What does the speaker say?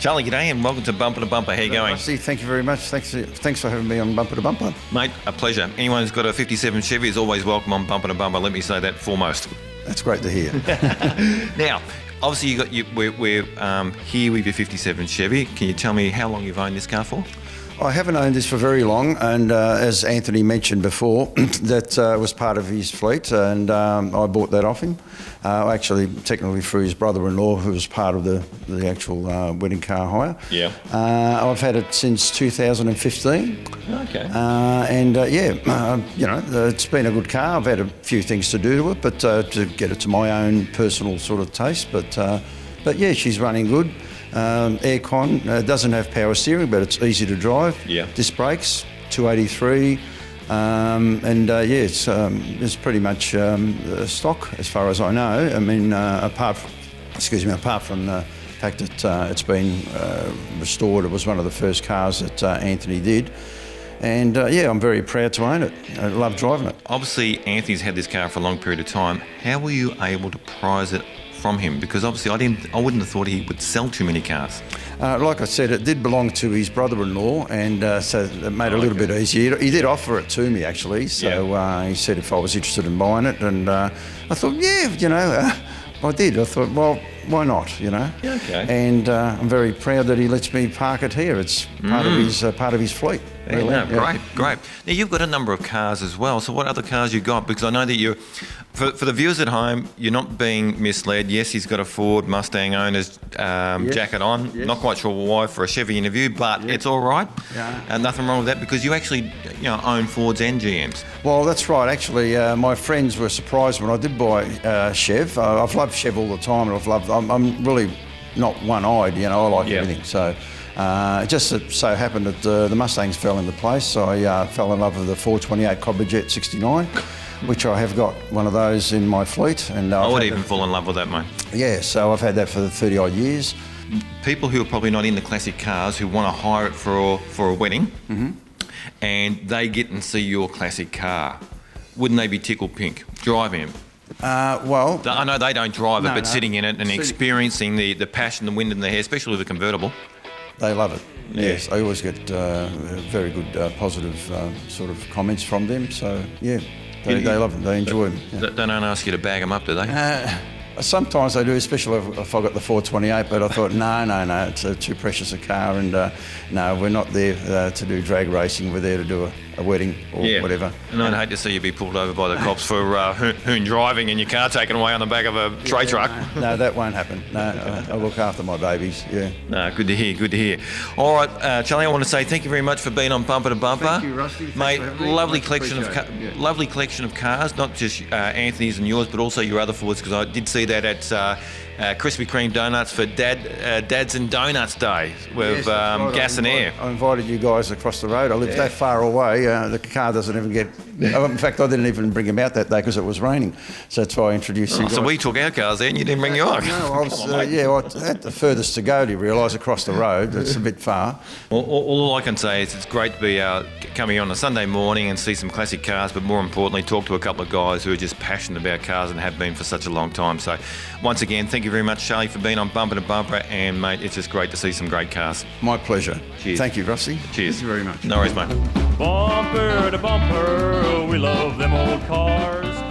Charlie, g'day and welcome to Bumper to Bumper. How you going? Rusty, thank you very much. Thanks for having me on Bumper to Bumper. Mate, a pleasure. Anyone who's got a 57 Chevy is always welcome on Bumper to Bumper. Let me say that foremost. That's great to hear. Now, obviously we're here with your 57 Chevy. Can you tell me how long you've owned this car for? I haven't owned this for very long, and as Anthony mentioned before, that was part of his fleet, and I bought that off him. Actually, technically through his brother-in-law, who was part of the actual wedding car hire. Yeah. I've had it since 2015. Okay. It's been a good car. I've had a few things to do to it, but to get it to my own personal sort of taste. But yeah, she's running good. Aircon, doesn't have power steering, but it's easy to drive. Yeah. Disc brakes, 283. It's pretty much stock as far as I know. I mean, apart from the fact that it's been restored, it was one of the first cars that Anthony did. And I'm very proud to own it. I love driving it. Obviously, Anthony's had this car for a long period of time. How were you able to prize it from him? Because obviously I wouldn't have thought he would sell too many cars. Like I said, it did belong to his brother-in-law, and so it made it a little bit easier. He did offer it to me, actually, so he said if I was interested in buying it, and I thought, I did. I thought, well, why not, Yeah, okay. And I'm very proud that he lets me park it here. It's part of his fleet. Really. Yeah, great. Now, you've got a number of cars as well, so what other cars you got? Because I know that for the viewers at home, you're not being misled. Yes, he's got a Ford Mustang owner's jacket on. Yes. Not quite sure why for a Chevy interview, but it's all right. Yeah. And nothing wrong with that because you actually own Fords and GMs. Well, that's right. Actually, my friends were surprised when I did buy Chev. I've loved Chev all the time, and I'm really not one-eyed. I like everything. So it just so happened that the Mustangs fell into place. So I fell in love with the 428 Cobberjet 69, which I have got one of those in my fleet. And I would even fall in love with that, mate. Yeah, so I've had that for 30-odd years. People who are probably not into classic cars who want to hire it for a wedding, and they get and see your classic car, wouldn't they be tickled pink driving him? I know they don't drive it, but sitting in it and experiencing the passion, the wind in the hair, especially the convertible. They love it. Yeah. Yes, I always get very good positive sort of comments from them. So yeah, they love it. They enjoy them. Yeah. They don't ask you to bag them up, do they? Sometimes I do, especially if I got the 428. But I thought, no, it's too precious a car, and no, we're not there to do drag racing. We're there to do a wedding or whatever. And I'd hate to see you be pulled over by the cops for hoon driving and your car taken away on the back of a tray truck. No, that won't happen. No, I look after my babies. Yeah. No, good to hear. All right, Charlie, I want to say thank you very much for being on Bumper to Bumper. Thank you, Rusty. Mate, lovely Much collection appreciated. lovely collection of cars, not just Anthony's and yours, but also your other Fords, because I did see that at Krispy Kreme Donuts for Dads and Donuts Day with Gas and Air. I invited you guys across the road. I live that far away. The car doesn't even get... In fact, I didn't even bring him out that day because it was raining. So that's why I introduced you guys. So we took our cars there and you didn't bring yours. No, I was, I had the furthest to go, do you realise, across the road. It's a bit far. Well, all I can say is it's great to be coming on a Sunday morning and see some classic cars, but more importantly, talk to a couple of guys who are just passionate about cars and have been for such a long time. So once again, thank you very much, Charlie, for being on Bumper to Bumper, and mate, it's just great to see some great cars. My pleasure. Cheers. Thank you, Rusty. Cheers. Thank you very much. No worries, mate. Bumper to bumper, we love them old cars.